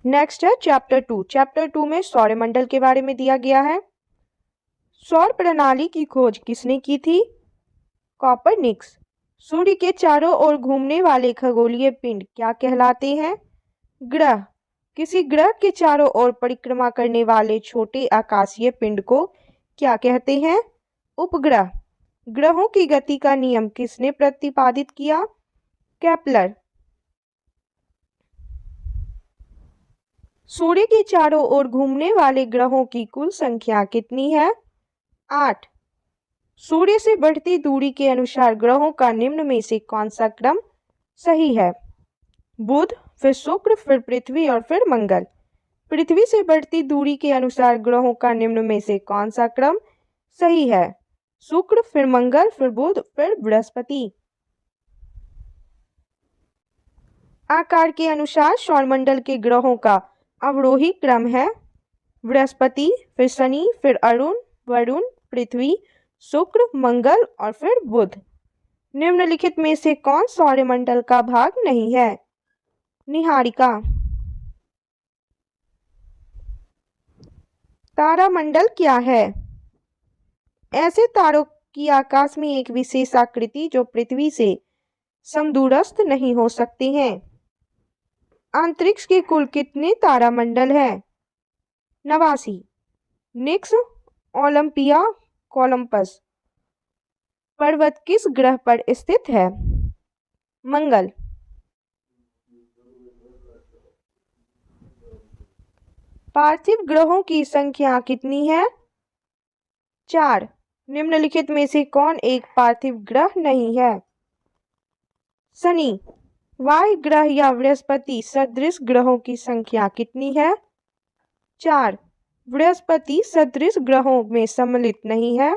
Next है chapter 2। Chapter 2 में सौरमंडल के बारे में दिया गया है। सौर प्रणाली की खोज किसने की थी? कॉपरनिकस। सूर्य के चारों ओर घूमने वाले खगोलीय पिंड क्या कहलाते हैं? ग्रह। किसी ग्रह के चारों ओर परिक्रमा करने वाले छोटे आकाशीय पिंड को क्या कहते हैं? उपग्रह। ग्रहों की गति का नियम किसने प्रतिपादित किया? केपलर। सूर्य के चारों ओर घूमने वाले ग्रहों की कुल संख्या कितनी है? 8। सूर्य से बढ़ती दूरी के अनुसार ग्रहों का निम्न में से कौन सा क्रम सही है? बुध, फिर शुक्र, फिर पृथ्वी और फिर मंगल। पृथ्वी से बढ़ती दूरी के अनुसार ग्रहों का निम्न में से कौन सा क्रम सही है? शुक्र, फिर मंगल, फिर बुध, फिर बृहस्पति। आकार के अनुसार सौरमंडल के ग्रहों का अवरोही क्रम है बृहस्पति, फिर शनि, फिर अरुण, वरुण, पृथ्वी, शुक्र, मंगल और फिर बुध। निम्नलिखित में से कौन सौरमंडल का भाग नहीं है? निहारिका। तारामंडल क्या है? ऐसे तारों की आकाश में एक विशेष आकृति जो पृथ्वी से समदूरस्थ नहीं हो सकते हैं। अंतरिक्ष के कुल कितने तारामंडल हैं? 89। निक्स, ओलंपिया, कोलंबस पर्वत किस ग्रह पर स्थित है? मंगल। पार्थिव ग्रहों की संख्या कितनी है? 4। निम्नलिखित में से कौन एक पार्थिव ग्रह नहीं है? शनि। वायु ग्रह या बृहस्पति सदृश ग्रहों की संख्या कितनी है? 4। बृहस्पति सदृश ग्रहों में सम्मिलित नहीं है।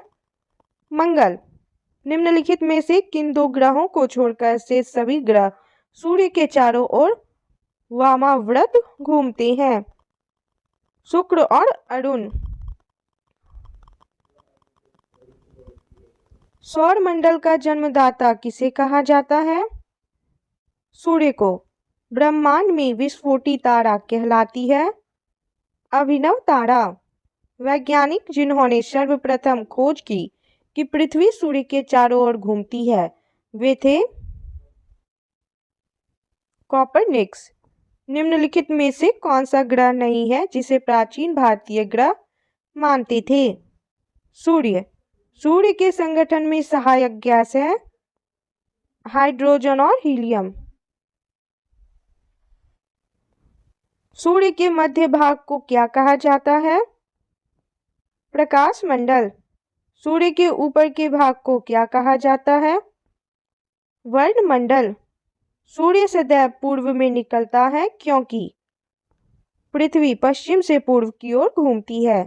मंगल। निम्नलिखित में से किन दो ग्रहों को छोड़कर से सभी ग्रह सूर्य के चारों ओर वामाव्रत घूमते हैं? शुक्र और अरुण। सौरमंडल का जन्मदाता किसे कहा जाता है? सूर्य को। ब्रह्मांड में विस्फोटी तारा कहलाती है अभिनव तारा। वैज्ञानिक जिन्होंने सर्वप्रथम खोज की कि पृथ्वी सूर्य के चारों ओर घूमती है वे थे कॉपरनिकस। निम्नलिखित में से कौन सा ग्रह नहीं है जिसे प्राचीन भारतीय ग्रह मानते थे? सूर्य। सूर्य के संगठन में सहायक गैस है हाइड्रोजन और हीलियम। सूर्य के मध्य भाग को क्या कहा जाता है? प्रकाश मंडल। सूर्य के ऊपर के भाग को क्या कहा जाता है? वर्णमंडल। सूर्य सदैव पूर्व में निकलता है क्योंकि पृथ्वी पश्चिम से पूर्व की ओर घूमती है।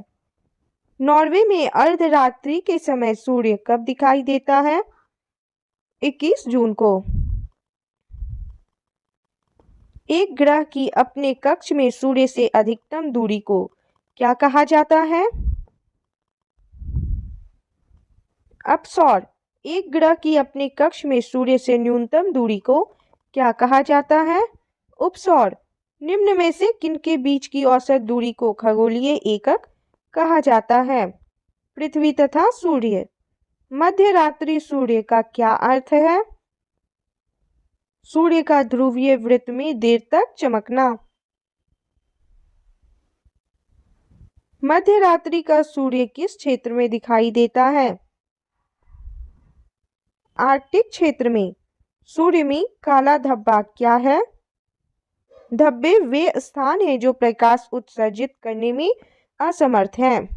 नॉर्वे में अर्धरात्रि के समय सूर्य कब दिखाई देता है? 21 जून को। एक ग्रह की अपने कक्ष में सूर्य से अधिकतम दूरी को क्या कहा जाता है? अपसौर। एक ग्रह की अपने कक्ष में सूर्य से न्यूनतम दूरी को क्या कहा जाता है? उपसौर। निम्न में से किनके बीच की औसत दूरी को खगोलीय एकक कहा जाता है? पृथ्वी तथा सूर्य। मध्य रात्रि सूर्य का क्या अर्थ है? सूर्य का ध्रुवीय वृत्त में देर तक चमकना। मध्य रात्रि का सूर्य किस क्षेत्र में दिखाई देता है? आर्कटिक क्षेत्र में। सूर्य में काला धब्बा क्या है? धब्बे वे स्थान हैं जो प्रकाश उत्सर्जित करने में असमर्थ हैं।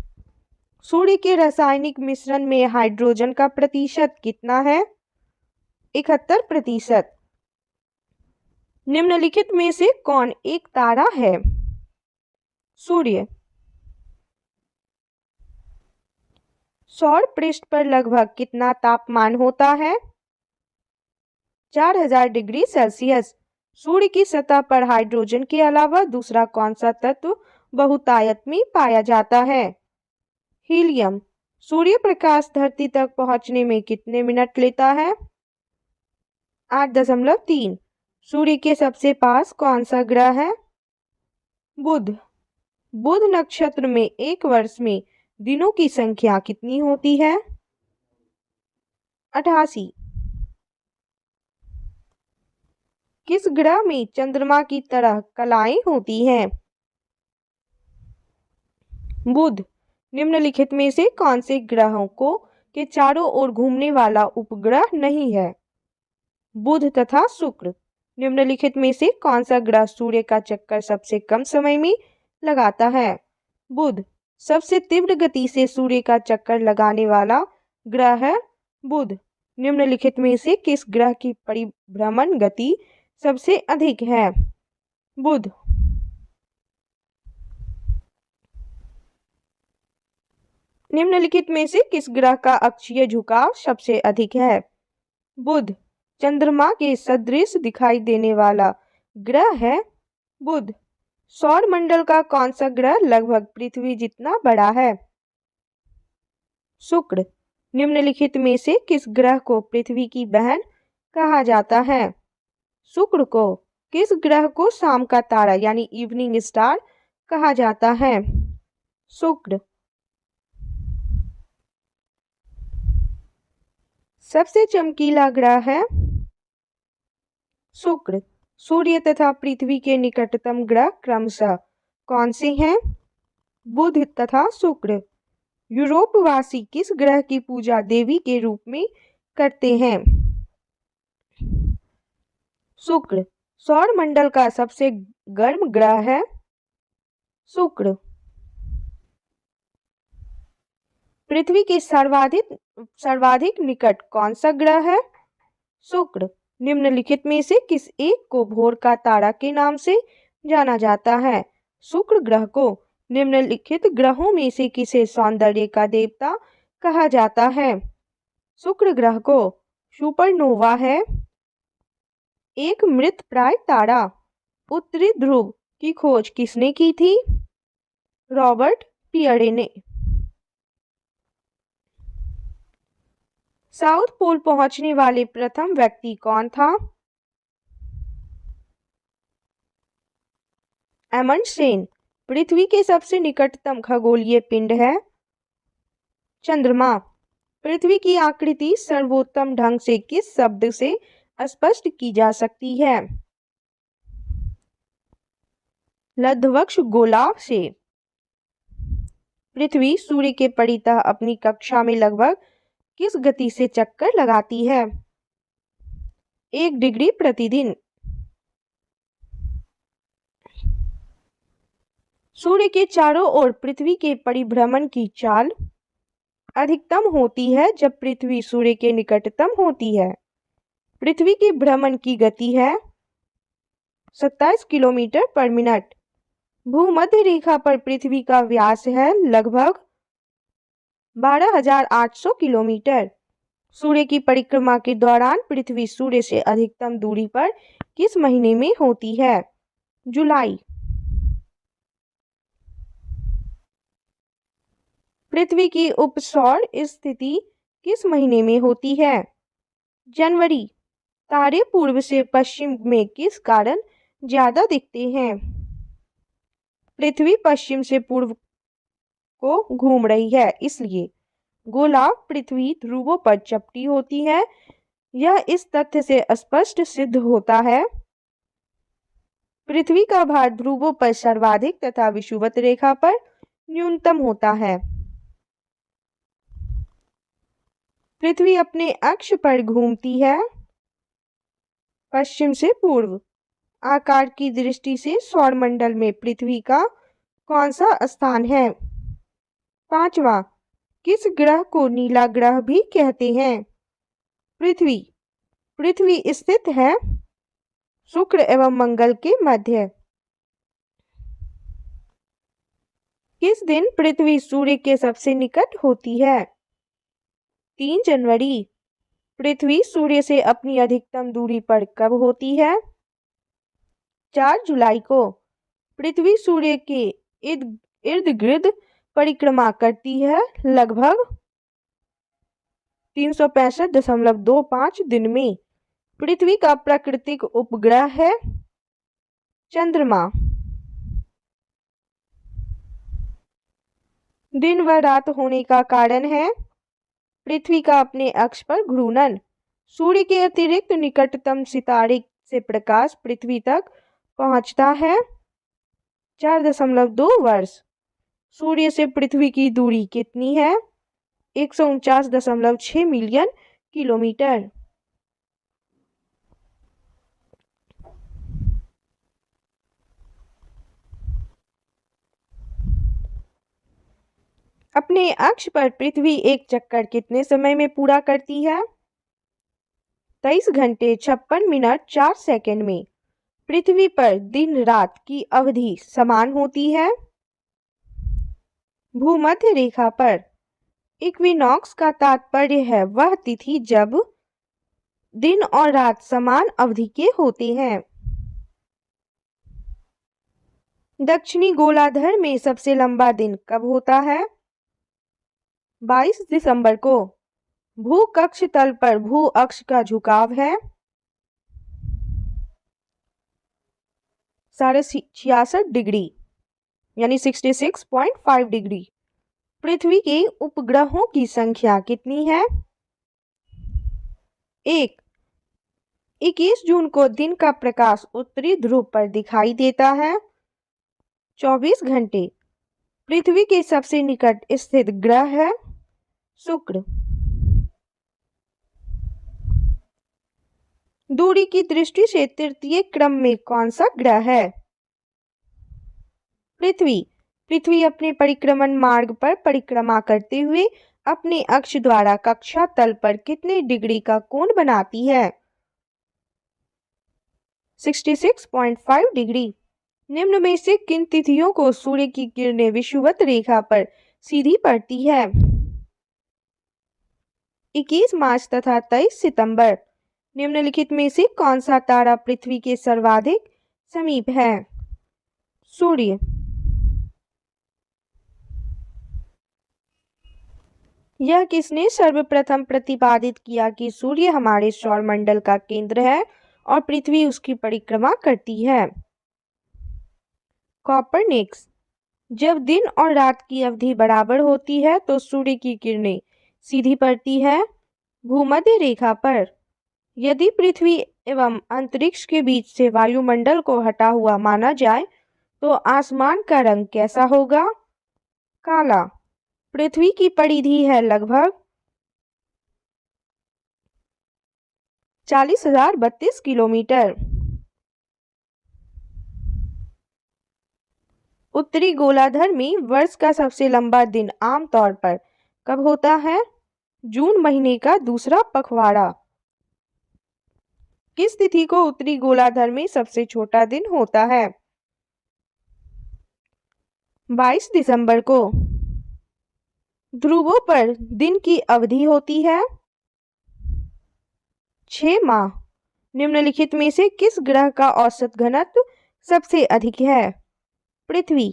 सूर्य के रासायनिक मिश्रण में हाइड्रोजन का प्रतिशत कितना है? 71%। निम्नलिखित में से कौन एक तारा है? सूर्य। सौर पृष्ठ पर लगभग कितना तापमान होता है? 4000 डिग्री सेल्सियस। सूर्य की सतह पर हाइड्रोजन के अलावा दूसरा कौन सा तत्व बहुतायत में पाया जाता है? हीलियम। सूर्य प्रकाश धरती तक पहुंचने में कितने मिनट लेता है? 8.3। सूर्य के सबसे पास कौन सा ग्रह है? बुध। बुध नक्षत्र में एक वर्ष में दिनों की संख्या कितनी होती है? 88। किस ग्रह में चंद्रमा की तरह कलाएं होती हैं? बुध। निम्नलिखित में से कौन से ग्रहों को के चारों ओर घूमने वाला उपग्रह नहीं है? बुध तथा शुक्र। निम्नलिखित में से कौन सा ग्रह सूर्य का चक्कर सबसे कम समय में लगाता है? बुध। सबसे तीव्र गति से सूर्य का चक्कर लगाने वाला ग्रह है बुध। निम्नलिखित में से किस ग्रह की परिभ्रमण गति सबसे अधिक है? बुध। निम्नलिखित में से किस ग्रह का अक्षीय झुकाव सबसे अधिक है? बुध। चंद्रमा के सदृश दिखाई देने वाला ग्रह है बुध। सौर मंडल का कौन सा ग्रह लगभग पृथ्वी जितना बड़ा है? शुक्र। निम्नलिखित में से किस ग्रह को पृथ्वी की बहन कहा जाता है? शुक्र को। किस ग्रह को शाम का तारा यानी इवनिंग स्टार कहा जाता है? शुक्र। सबसे चमकीला ग्रह है शुक्र। सूर्य तथा पृथ्वी के निकटतम ग्रह क्रमशः कौन से हैं? बुध तथा शुक्र। यूरोपवासी किस ग्रह की पूजा देवी के रूप में करते हैं? शुक्र। सौर मंडल का सबसे गर्म ग्रह है शुक्र। पृथ्वी के सर्वाधिक निकट कौन सा ग्रह है? शुक्र। निम्नलिखित में से किस एक को भोर का तारा के नाम से जाना जाता है? शुक्र ग्रह को। निम्नलिखित ग्रहों में से किसे सौंदर्य का देवता कहा जाता है? शुक्र ग्रह को। सुपरनोवा है एक मृतप्राय तारा। उत्तरी ध्रुव की खोज किसने की थी? रॉबर्ट पियरे ने। साउथ पोल पहुंचने वाले प्रथम व्यक्ति कौन था? अमंडसेन। पृथ्वी के सबसे निकटतम खगोलीय पिंड है चंद्रमा। पृथ्वी की आकृति सर्वोत्तम ढंग से किस शब्द से स्पष्ट की जा सकती है? लब्धवक्ष गोलाव से। पृथ्वी सूर्य के परितः अपनी कक्षा में लगभग किस गति से चक्कर लगाती है? 1 डिग्री प्रतिदिन। सूर्य के चारों ओर पृथ्वी के परिभ्रमण की चाल अधिकतम होती है जब पृथ्वी सूर्य के निकटतम होती है। पृथ्वी के भ्रमण की गति है 27 किलोमीटर पर मिनट। भूमध्य रेखा पर पृथ्वी का व्यास है लगभग 12,800 किलोमीटर। सूर्य की परिक्रमा के दौरान पृथ्वी सूर्य से अधिकतम दूरी पर किस महीने में होती है? जुलाई। पृथ्वी की उपसौर स्थिति किस महीने में होती है? जनवरी। तारे पूर्व से पश्चिम में किस कारण ज्यादा दिखते हैं? पृथ्वी पश्चिम से पूर्व को घूम रही है इसलिए। गोलाव पृथ्वी ध्रुवों पर चपटी होती है। यह इस तथ्य से स्पष्ट सिद्ध होता है पृथ्वी का भार ध्रुवों पर सर्वाधिक तथा विषुवत रेखा पर न्यूनतम होता है। पृथ्वी अपने अक्ष पर घूमती है पश्चिम से पूर्व। आकार की दृष्टि से सौरमंडल में पृथ्वी का कौन सा स्थान है? 5वां। किस ग्रह को नीला ग्रह भी कहते हैं? पृथ्वी। पृथ्वी स्थित है शुक्र एवं मंगल के मध्य। किस दिन पृथ्वी सूर्य के सबसे निकट होती है? 3 जनवरी। पृथ्वी सूर्य से अपनी अधिकतम दूरी पर कब होती है? 4 जुलाई को। पृथ्वी सूर्य के इर्द गिर्द परिक्रमा करती है लगभग 365.25 दिन में। पृथ्वी का प्राकृतिक उपग्रह है चंद्रमा। दिन व रात होने का कारण है पृथ्वी का अपने अक्ष पर घूर्णन। सूर्य के अतिरिक्त निकटतम सितारे से प्रकाश पृथ्वी तक पहुंचता है 4.2 वर्ष। सूर्य से पृथ्वी की दूरी कितनी है? 149.6 मिलियन किलोमीटर। अपने अक्ष पर पृथ्वी एक चक्कर कितने समय में पूरा करती है? 23 घंटे 56 मिनट 4 सेकंड में। पृथ्वी पर दिन रात की अवधि समान होती है। भूमध्य रेखा पर इक्विनॉक्स का तात्पर्य है वह तिथि जब दिन और रात समान अवधि के होते हैं। दक्षिणी गोलार्ध में सबसे लंबा दिन कब होता है? 22 दिसंबर को। भूकक्ष तल पर भू अक्ष का झुकाव है 66.5 डिग्री यानी 66.5 डिग्री। पृथ्वी के उपग्रहों की संख्या कितनी है? 1। 21 जून को दिन का प्रकाश उत्तरी ध्रुव पर दिखाई देता है 24 घंटे। पृथ्वी के सबसे निकट स्थित ग्रह है शुक्र। दूरी की दृष्टि से तृतीय क्रम में कौन सा ग्रह है? पृथ्वी। पृथ्वी अपने परिक्रमण मार्ग पर परिक्रमा करते हुए अपने अक्ष द्वारा कक्षा तल पर कितने डिग्री का कोण बनाती है? 66.5 डिग्री। निम्न में से किन तिथियों को सूर्य की किरणें विषुवत रेखा पर सीधी पड़ती है? 21 मार्च तथा 23 सितंबर। निम्नलिखित में से कौन सा तारा पृथ्वी के सर्वाधिक समीप है? सूर्य। यह किसने सर्वप्रथम प्रतिपादित किया कि सूर्य हमारे सौरमंडल का केंद्र है और पृथ्वी उसकी परिक्रमा करती है? कॉपरनिकस। जब दिन और रात की अवधि बराबर होती है तो सूर्य की किरणें सीधी पड़ती है भूमध्य रेखा पर। यदि पृथ्वी एवं अंतरिक्ष के बीच से वायुमंडल को हटा हुआ माना जाए तो आसमान का रंग कैसा होगा? काला। पृथ्वी की परिधि है लगभग 40,032 किलोमीटर। उत्तरी गोलार्ध में वर्ष का सबसे लंबा दिन आमतौर पर कब होता है? जून महीने का दूसरा पखवाड़ा। किस तिथि को उत्तरी गोलार्ध में सबसे छोटा दिन होता है? 22 दिसंबर को। ध्रुवों पर दिन की अवधि होती है 6 माह। निम्नलिखित में से किस ग्रह का औसत घनत्व सबसे अधिक है? पृथ्वी।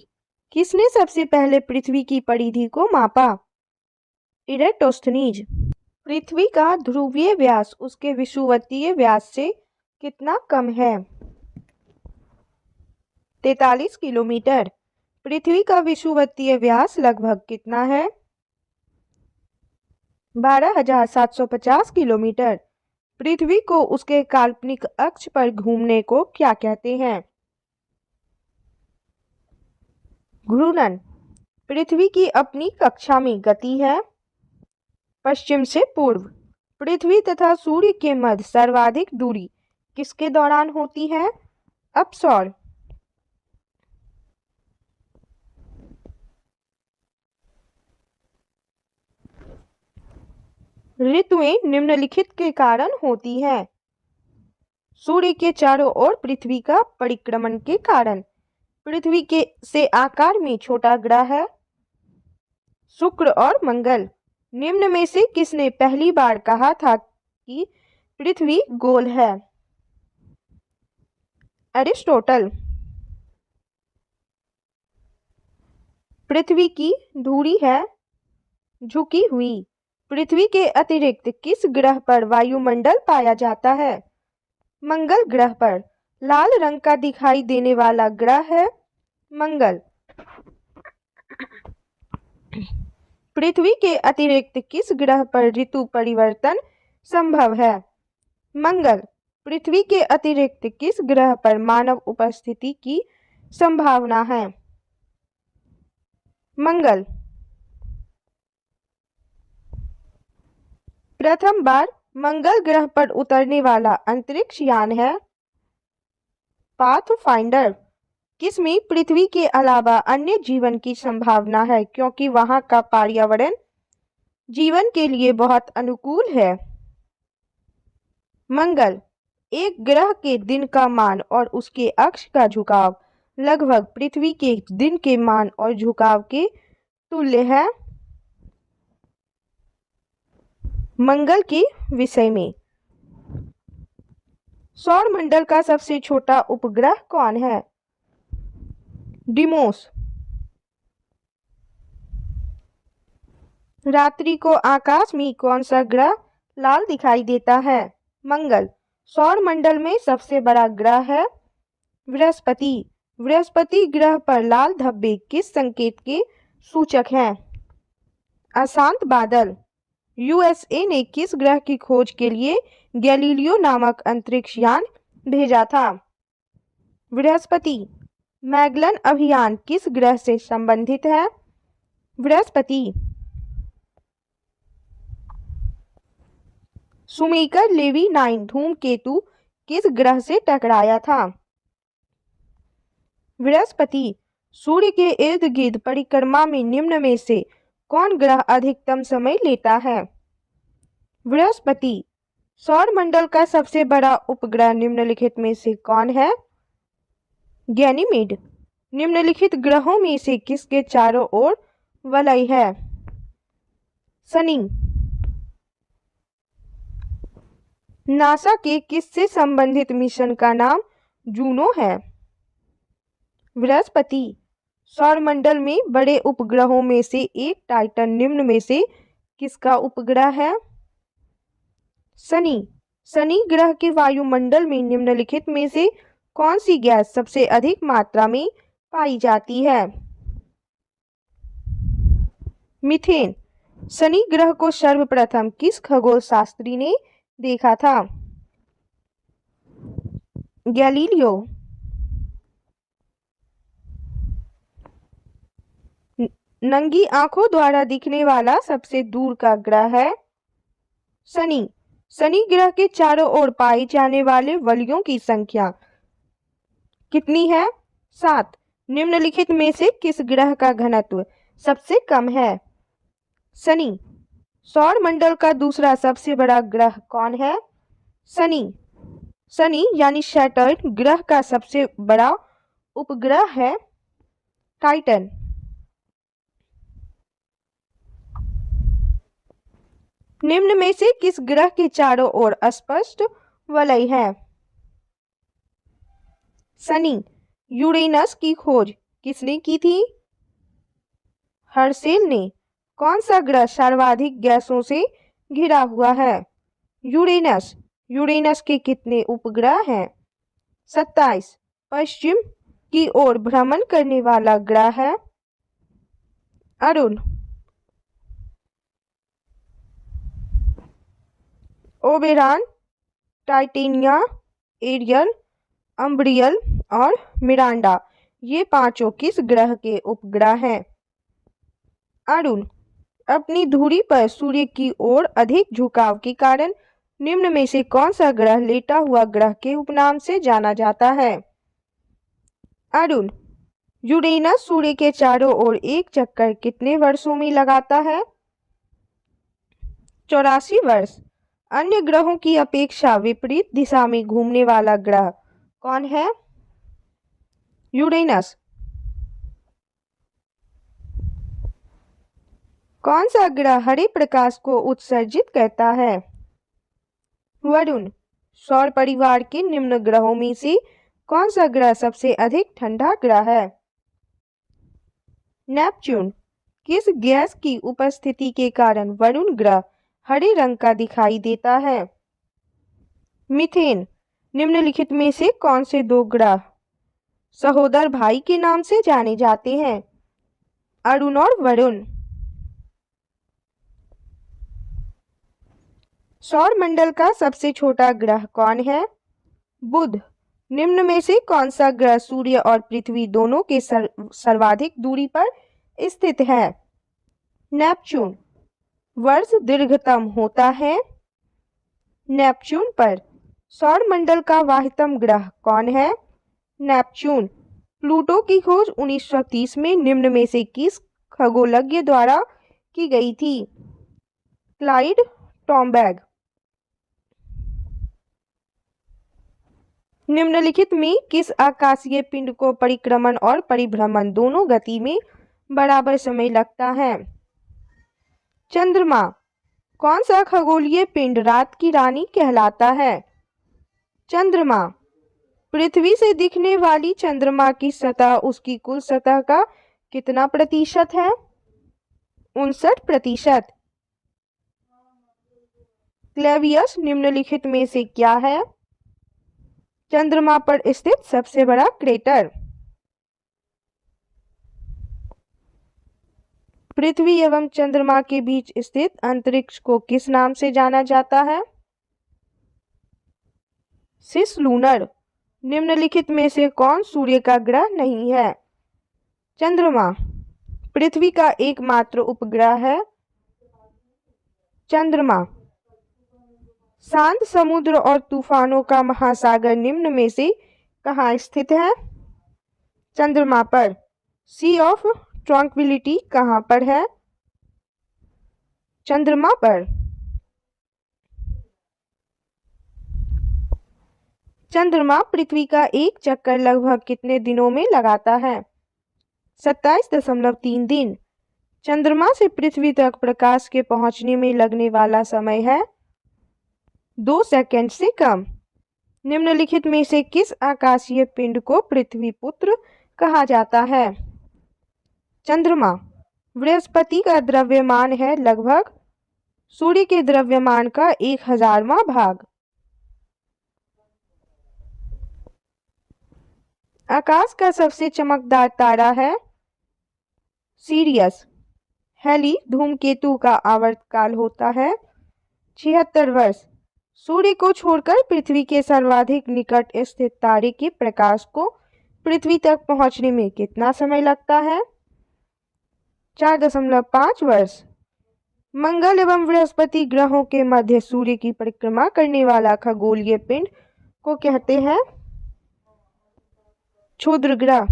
किसने सबसे पहले पृथ्वी की परिधि को मापा? इरेटोस्थनीज। पृथ्वी का ध्रुवीय व्यास उसके विषुवतीय व्यास से कितना कम है? 43 किलोमीटर। पृथ्वी का विषुवतीय व्यास लगभग कितना है? 12,750 किलोमीटर। पृथ्वी को उसके काल्पनिक अक्ष पर घूमने को क्या कहते हैं? घूर्णन। पृथ्वी की अपनी कक्षा में गति है पश्चिम से पूर्व। पृथ्वी तथा सूर्य के मध्य सर्वाधिक दूरी किसके दौरान होती है? अपसौर। ऋतुएं निम्नलिखित के कारण होती हैं। सूर्य के चारों ओर पृथ्वी का परिक्रमण के कारण। पृथ्वी के से आकार में छोटा ग्रह है शुक्र और मंगल। निम्न में से किसने पहली बार कहा था कि पृथ्वी गोल है? एरिस्टोटल। पृथ्वी की धुरी है झुकी हुई। पृथ्वी के अतिरिक्त किस ग्रह पर वायुमंडल पाया जाता है? मंगल ग्रह पर। लाल रंग का दिखाई देने वाला ग्रह है मंगल। पृथ्वी के अतिरिक्त किस ग्रह पर ऋतु परिवर्तन संभव है? मंगल। पृथ्वी के अतिरिक्त किस ग्रह पर मानव उपस्थिति की संभावना है? मंगल। प्रथम बार मंगल ग्रह पर उतरने वाला अंतरिक्ष यान है पाथफाइंडर। किसमें पृथ्वी के अलावा अन्य जीवन की संभावना है क्योंकि वहां का पर्यावरण जीवन के लिए बहुत अनुकूल है? मंगल। एक ग्रह के दिन का मान और उसके अक्ष का झुकाव लगभग पृथ्वी के दिन के मान और झुकाव के तुल्य है। मंगल के विषय में सौर मंडल का सबसे छोटा उपग्रह कौन है? डिमोस। रात्रि को आकाश में कौन सा ग्रह लाल दिखाई देता है? मंगल। सौर मंडल में सबसे बड़ा ग्रह है बृहस्पति। बृहस्पति ग्रह पर लाल धब्बे किस संकेत के सूचक हैं? अशांत बादल। यूएसए ने किस ग्रह की खोज के लिए गैलीलियो नामक अंतरिक्ष यान भेजा था? बृहस्पति। मैगलन अभियान किस ग्रह से संबंधित है? बृहस्पति। शुमेकर लेवी 9 धूमकेतु किस ग्रह से टकराया था? बृहस्पति। सूर्य के इर्द गिर्द परिक्रमा में निम्न में से कौन ग्रह अधिकतम समय लेता है? बृहस्पति। सौर मंडल का सबसे बड़ा उपग्रह निम्नलिखित में से कौन है? गैनीमेड। निम्नलिखित ग्रहों में से किसके चारों ओर वलय है? शनि। नासा के किससे संबंधित मिशन का नाम जूनो है? बृहस्पति। सौरमंडल में बड़े उपग्रहों में से एक टाइटन निम्न में से किसका उपग्रह है? शनि। शनि ग्रह के वायुमंडल में निम्नलिखित में से कौन सी गैस सबसे अधिक मात्रा में पाई जाती है? मीथेन। शनि ग्रह को सर्वप्रथम किस खगोल शास्त्री ने देखा था? गैलीलियो। नंगी आंखों द्वारा दिखने वाला सबसे दूर का ग्रह है शनि। शनि ग्रह के चारों ओर पाए जाने वाले वलयों की संख्या कितनी है? 7। निम्नलिखित में से किस ग्रह का घनत्व सबसे कम है? शनि। सौर मंडल का दूसरा सबसे बड़ा ग्रह कौन है? शनि। शनि यानी सैटर्न ग्रह का सबसे बड़ा उपग्रह है टाइटन। निम्न में से किस ग्रह के चारों ओर स्पष्ट वलय है? शनि। यूरेनस की खोज किसने की थी? हर्शेल ने। कौन सा ग्रह सर्वाधिक गैसों से घिरा हुआ है? यूरेनस। यूरेनस के कितने उपग्रह हैं? 27। पश्चिम की ओर भ्रमण करने वाला ग्रह है अरुण। ओबेरॉन, टाइटेनिया, एरियल, अम्ब्रियल और मिरांडा ये पांचों किस ग्रह के उपग्रह हैं? अरुण। अपनी धुरी पर सूर्य की ओर अधिक झुकाव के कारण निम्न में से कौन सा ग्रह लेटा हुआ ग्रह के उपनाम से जाना जाता है? अरुण। यूरेनस सूर्य के चारों ओर एक चक्कर कितने वर्षों में लगाता है? 84 वर्ष। अन्य ग्रहों की अपेक्षा विपरीत दिशा में घूमने वाला ग्रह कौन है? यूरेनस। कौन सा ग्रह हरे प्रकाश को उत्सर्जित करता है? वरुण। सौर परिवार के निम्न ग्रहों में से कौन सा ग्रह सबसे अधिक ठंडा ग्रह है? नेपच्यून। किस गैस की उपस्थिति के कारण वरुण ग्रह हरे रंग का दिखाई देता है? मीथेन। निम्नलिखित में से कौन से दो ग्रह सहोदर भाई के नाम से जाने जाते हैं? अरुण और वरुण। सौर मंडल का सबसे छोटा ग्रह कौन है? बुध। निम्न में से कौन सा ग्रह सूर्य और पृथ्वी दोनों के सर्वाधिक दूरी पर स्थित है? नेपच्यून। वर्ष दीर्घतम होता है नेपच्यून पर। सौर मंडल का वाहितम ग्रह कौन है? नेपच्यून। प्लूटो की खोज 1930 में निम्न में से किस खगोलज्ञ द्वारा की गई थी? क्लाइड टॉम्बैग। निम्नलिखित में किस आकाशीय पिंड को परिक्रमण और परिभ्रमण दोनों गति में बराबर समय लगता है? चंद्रमा। कौन सा खगोलीय पिंड रात की रानी कहलाता है? चंद्रमा। पृथ्वी से दिखने वाली चंद्रमा की सतह उसकी कुल सतह का कितना प्रतिशत है? 59%। क्लेवियस निम्नलिखित में से क्या है? चंद्रमा पर स्थित सबसे बड़ा क्रेटर। पृथ्वी एवं चंद्रमा के बीच स्थित अंतरिक्ष को किस नाम से जाना जाता है? सिसलूनर। निम्नलिखित में से कौन सूर्य का ग्रह नहीं है? चंद्रमा। पृथ्वी का एकमात्र उपग्रह है? चंद्रमा। शांत समुद्र और तूफानों का महासागर निम्न में से कहाँ स्थित है? चंद्रमा पर। सी ऑफ ट्रैंक्विलिटी कहाँ पर है? चंद्रमा पर। चंद्रमा पृथ्वी का एक चक्कर लगभग कितने दिनों में लगाता है? 27.3 दिन। चंद्रमा से पृथ्वी तक प्रकाश के पहुंचने में लगने वाला समय है 2 सेकंड से कम। निम्नलिखित में से किस आकाशीय पिंड को पृथ्वी पुत्र कहा जाता है? चंद्रमा। बृहस्पति का द्रव्यमान है लगभग सूर्य के द्रव्यमान का 1000वां भाग। आकाश का सबसे चमकदार तारा है सीरियस। हेली धूमकेतु का आवर्तकाल होता है 76 वर्ष। सूर्य को छोड़कर पृथ्वी के सर्वाधिक निकट स्थित तारे के प्रकाश को पृथ्वी तक पहुंचने में कितना समय लगता है? 4.5 वर्ष। मंगल एवं बृहस्पति ग्रहों के मध्य सूर्य की परिक्रमा करने वाला खगोलीय पिंड को कहते हैं क्षुद्र ग्रह।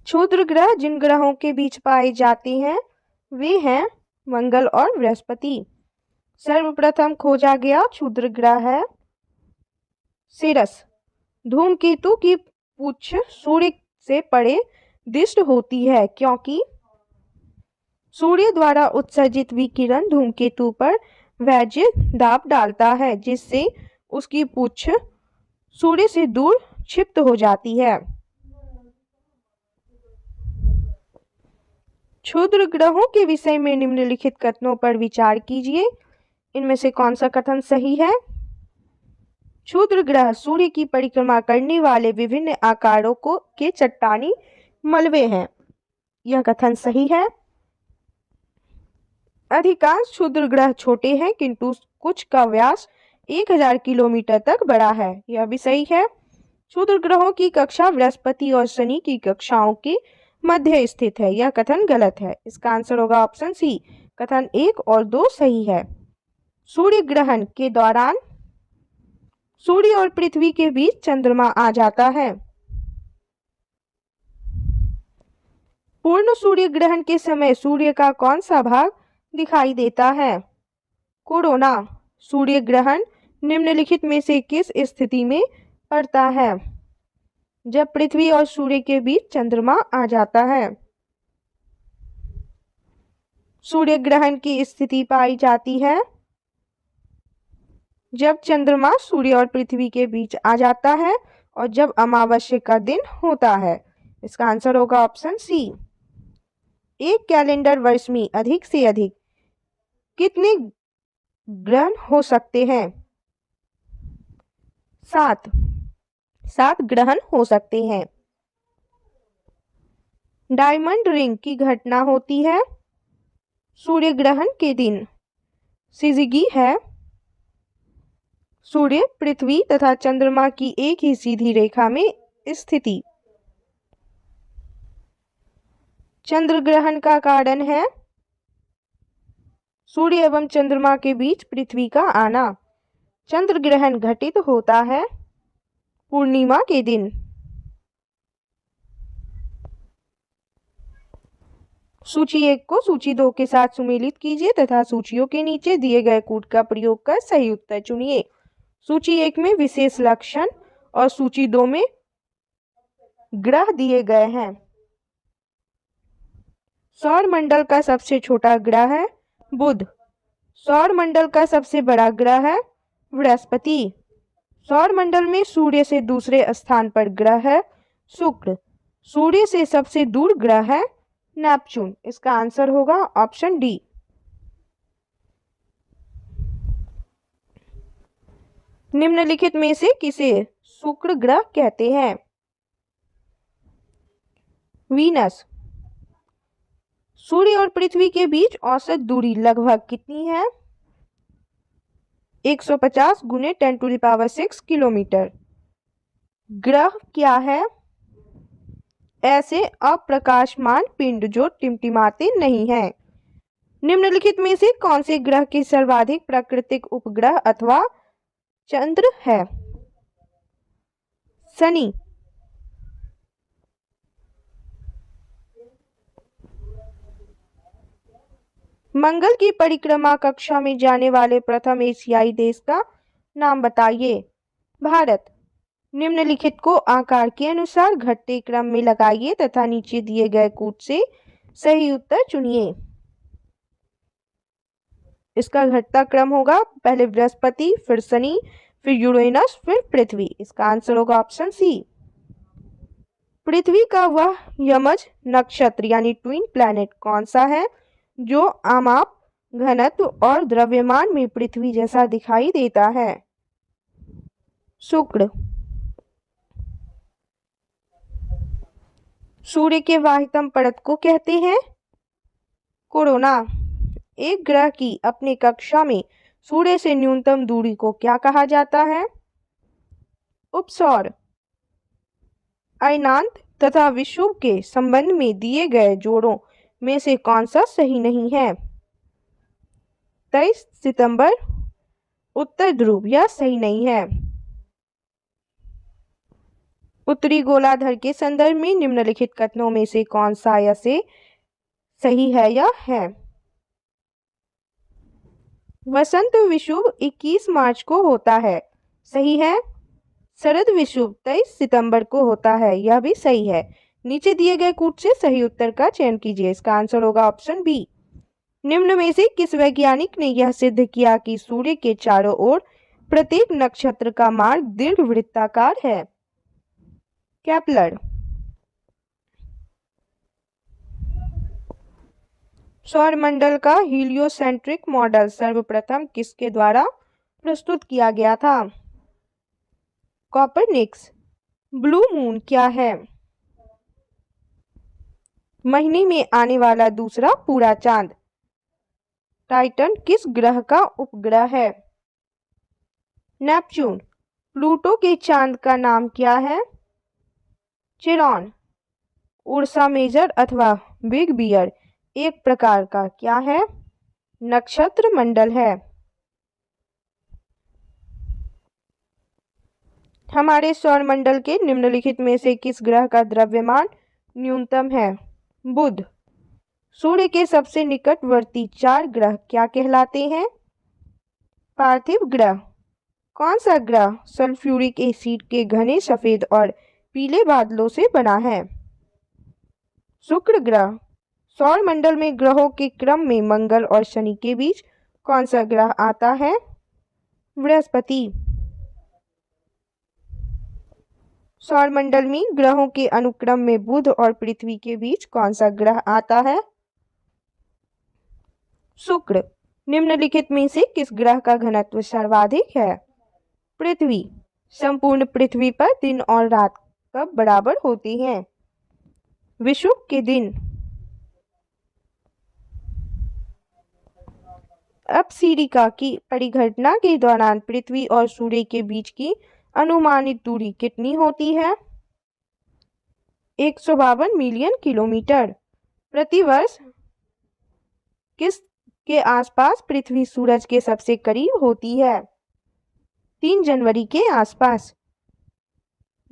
क्षुद्र ग्रह जिन ग्रहों के बीच पाए जाते हैं वे हैं मंगल और बृहस्पति। सर्वप्रथम खोजा गया क्षुद्र ग्रह है सिरस। धूमकेतु की पूंछ सूर्य से परे दृष्ट होती है क्योंकि सूर्य द्वारा उत्सर्जित विकिरण धूमकेतु पर वैज्य दाब डालता है जिससे उसकी पूंछ सूर्य से दूर क्षिप्त हो जाती है। क्षुद्र ग्रहों के विषय में निम्नलिखित कथनों पर विचार कीजिए। इनमें से कौन सा कथन सही है? क्षुद्र ग्रह सूर्य की परिक्रमा करने वाले विभिन्न आकारों के चट्टानी मलबे हैं। यह कथन सही है। अधिकांश क्षुद्र ग्रह छोटे हैं किंतु कुछ का व्यास 1000 किलोमीटर तक बड़ा है। यह भी सही है। क्षुद्र ग्रहों की कक्षा बृहस्पति और शनि की कक्षाओं के मध्य स्थित है। यह कथन गलत है। इसका आंसर होगा ऑप्शन सी। कथन 1 और 2 सही है। सूर्य ग्रहण के दौरान सूर्य और पृथ्वी के बीच चंद्रमा आ जाता है। पूर्ण सूर्य ग्रहण के समय सूर्य का कौन सा भाग दिखाई देता है? कोरोना। सूर्य ग्रहण निम्नलिखित में से किस स्थिति में पड़ता है? जब पृथ्वी और सूर्य के बीच चंद्रमा आ जाता है। सूर्य ग्रहण की स्थिति पाई जाती है जब चंद्रमा सूर्य और पृथ्वी के बीच आ जाता है और जब अमावस्या का दिन होता है। इसका आंसर होगा ऑप्शन सी। एक कैलेंडर वर्ष में अधिक से अधिक कितने ग्रहण हो सकते हैं? 7 ग्रहण हो सकते हैं। डायमंड रिंग की घटना होती है सूर्य ग्रहण के दिन सिजिगी है। सूर्य, पृथ्वी तथा चंद्रमा की एक ही सीधी रेखा में स्थिति। चंद्र ग्रहण का कारण है सूर्य एवं चंद्रमा के बीच पृथ्वी का आना। चंद्र ग्रहण घटित होता है पूर्णिमा के दिन। सूची 1 को सूची 2 के साथ सुमेलित कीजिए तथा सूचियों के नीचे दिए गए कूट का प्रयोग कर सही उत्तर चुनिए। सूची 1 में विशेष लक्षण और सूची 2 में ग्रह दिए गए हैं। सौर मंडल का सबसे छोटा ग्रह है बुध। सौर मंडल का सबसे बड़ा ग्रह है बृहस्पति। सौर मंडल में सूर्य से दूसरे स्थान पर ग्रह है शुक्र। सूर्य से सबसे दूर ग्रह है नेपच्यून। इसका आंसर होगा ऑप्शन डी। निम्नलिखित में से किसे शुक्र ग्रह कहते हैं? वीनस। सूर्य और पृथ्वी के बीच औसत दूरी लगभग कितनी है? 150 गुने 10⁻6 किलोमीटर। ग्रह क्या है? ऐसे अप्रकाशमान पिंड जो टिमटिमाते नहीं हैं। निम्नलिखित में से कौन से ग्रह के सर्वाधिक प्राकृतिक उपग्रह अथवा चंद्र है? शनि। मंगल की परिक्रमा कक्षा में जाने वाले प्रथम एशियाई देश का नाम बताइए। भारत। निम्नलिखित को आकार के अनुसार घटते क्रम में लगाइए तथा नीचे दिए गए कूट से सही उत्तर चुनिए। इसका घटता क्रम होगा पहले बृहस्पति, फिर शनि, फिर यूरेनस, फिर पृथ्वी। इसका आंसर होगा ऑप्शन सी। पृथ्वी का वह यमज नक्षत्र यानी ट्विन प्लैनेट कौन सा है जो आमाप, घनत्व और द्रव्यमान में पृथ्वी जैसा दिखाई देता है? शुक्र। सूर्य के वाहितम परत को कहते हैं कोरोना। एक ग्रह की अपनी कक्षा में सूर्य से न्यूनतम दूरी को क्या कहा जाता है? उपसौर। अयनांत तथा विषुव के संबंध में दिए गए जोड़ों में से कौन सा सही नहीं है? 23 सितंबर, उत्तर ध्रुव यह सही नहीं है। उत्तरी गोलार्ध के संदर्भ में निम्नलिखित कथनों में से कौन सा या से सही है या है? वसंत विषुव 21 मार्च को होता है, सही है। शरद विषुव 23 सितंबर को होता है, यह भी सही है। नीचे दिए गए कूट से सही उत्तर का चयन कीजिए। इसका आंसर होगा ऑप्शन बी। निम्न में से किस वैज्ञानिक ने यह सिद्ध किया कि सूर्य के चारों ओर प्रत्येक नक्षत्र का मार्ग दीर्घवृत्ताकार है? केपलर। सौर मंडल का हीलियोसेंट्रिक मॉडल सर्वप्रथम किसके द्वारा प्रस्तुत किया गया था? कॉपरनिकस। ब्लू मून क्या है? महीने में आने वाला दूसरा पूरा चांद। टाइटन किस ग्रह का उपग्रह है? नेपच्यून। प्लूटो के चांद का नाम क्या है? चिरॉन। उर्सा मेजर अथवा बिग बियर एक प्रकार का क्या है? नक्षत्र मंडल है। हमारे सौर मंडल के निम्नलिखित में से किस ग्रह का द्रव्यमान न्यूनतम है? बुध। सूर्य के सबसे निकटवर्ती 4 ग्रह क्या कहलाते हैं? पार्थिव ग्रह। कौन सा ग्रह सल्फ्यूरिक एसिड के घने सफेद और पीले बादलों से बना है? शुक्र ग्रह। सौर मंडल में ग्रहों के क्रम में मंगल और शनि के बीच कौन सा ग्रह आता है? बृहस्पति। सौर मंडल में ग्रहों के अनुक्रम में बुध और पृथ्वी के बीच कौन सा ग्रह आता है? शुक्र। निम्नलिखित में से किस ग्रह का घनत्व सर्वाधिक है? पृथ्वी। संपूर्ण पृथ्वी पर दिन और रात कब बराबर होती हैं? विषुव के दिन। अपसीरिका की परिघटना के दौरान पृथ्वी और सूर्य के बीच की अनुमानित दूरी कितनी होती है? 152 मिलियन किलोमीटर। प्रतिवर्ष किस के आसपास पृथ्वी सूरज के सबसे करीब होती है? 3 जनवरी के आसपास।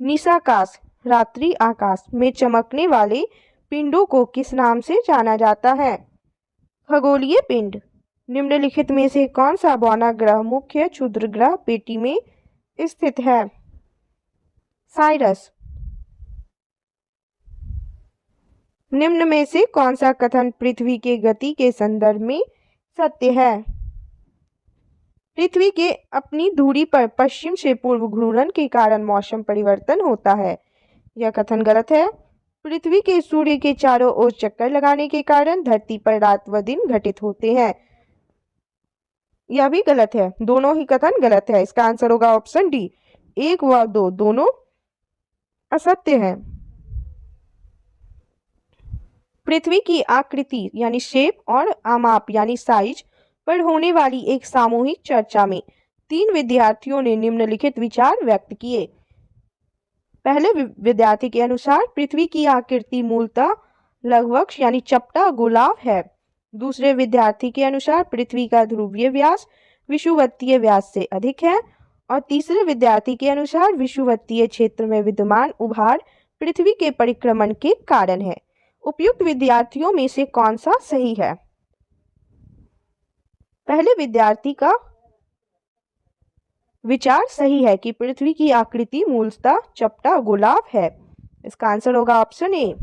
निशाकाश रात्रि आकाश में चमकने वाले पिंडों को किस नाम से जाना जाता है? खगोलीय पिंड। निम्नलिखित में से कौन सा बौना ग्रह मुख्य क्षुद्र ग्रह पेटी में स्थित है? साइरस। निम्न में से कौन सा कथन पृथ्वी के गति के संदर्भ में सत्य है? पृथ्वी के अपनी धुरी पर पश्चिम से पूर्व घूर्णन के कारण मौसम परिवर्तन होता है। यह कथन गलत है। पृथ्वी के सूर्य के चारों ओर चक्कर लगाने के कारण धरती पर रात व दिन घटित होते हैं। यह भी गलत है। दोनों ही कथन गलत है। इसका आंसर होगा ऑप्शन डी। 1 व 2 दोनों असत्य है। पृथ्वी की आकृति यानी शेप और आमाप यानी साइज पर होने वाली एक सामूहिक चर्चा में 3 विद्यार्थियों ने निम्नलिखित विचार व्यक्त किए। पहले विद्यार्थी के अनुसार पृथ्वी की आकृति मूलतः लघुवक्ष यानी चपटा गोलाव है। दूसरे विद्यार्थी के अनुसार पृथ्वी का ध्रुवीय व्यास विषुवतीय व्यास से अधिक है और तीसरे विद्यार्थी के अनुसार विषुवतीय क्षेत्र में विद्यमान उभार पृथ्वी के परिक्रमण के कारण है। उपयुक्त विद्यार्थियों में से कौन सा सही है? पहले विद्यार्थी का विचार सही है कि पृथ्वी की आकृति मूलतः चपटा गोलाव है। इसका आंसर होगा ऑप्शन ए।